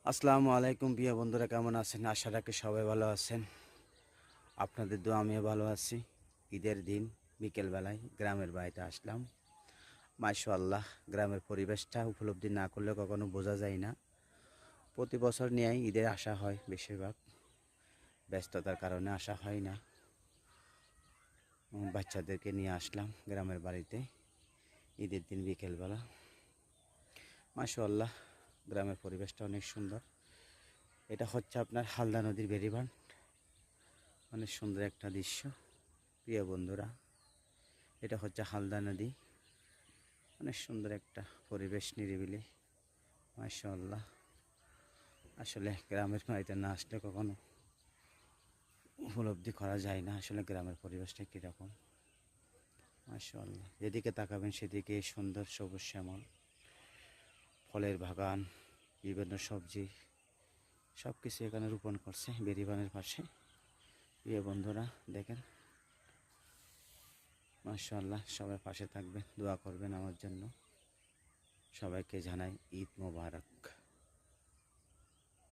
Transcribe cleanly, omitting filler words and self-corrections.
আসসালামু আলাইকুম প্রিয় বন্ধুরা, কেমন আছেন? আশা রাখি সবাই ভালো আছেন। আপনাদের দোয়া আমিও ভালো আছি। ঈদের দিন বিকেলবেলায় গ্রামের বাড়িতে আসলাম। মাশাআল্লাহ, গ্রামের পরিবেশটা উপলব্ধি না করলে কখনো বোঝা যায় না। প্রতি বছর নিয়েই ঈদে আসা হয়, বেশিরভাগ ব্যস্ততার কারণে আসা হয় না। বাচ্চাদেরকে নিয়ে আসলাম গ্রামের বাড়িতে ঈদের দিন বিকেলবেলা। মাশাআল্লাহ, গ্রামের পরিবেশটা অনেক সুন্দর। এটা হচ্ছে আপনার হালদা নদীর বেড়িবাঁধ। অনেক সুন্দর একটা দৃশ্য প্রিয় বন্ধুরা। এটা হচ্ছে হালদা নদী। অনেক সুন্দর একটা পরিবেশ, নিরিবিলি। মাশাআল্লাহ, আসলে গ্রামের বাড়িতে না আসলে কখনো উপলব্ধি করা যায় না আসলে গ্রামের পরিবেশটা কীরকম। মাশাআল্লাহ, যেদিকে তাকাবেন সেদিকে সুন্দর সবুজ শ্যামল, ফলের বাগান, বিভিন্ন সবজি, সব কিছু এখানে রোপণ করছে বেড়িবাঁধের পাশে। প্রিয় বন্ধুরা দেখেন, মাশাআল্লাহ, সবাই পাশে থাকবেন, দোয়া করবেন আমার জন্য। সবাইকে জানাই ঈদ মোবারক।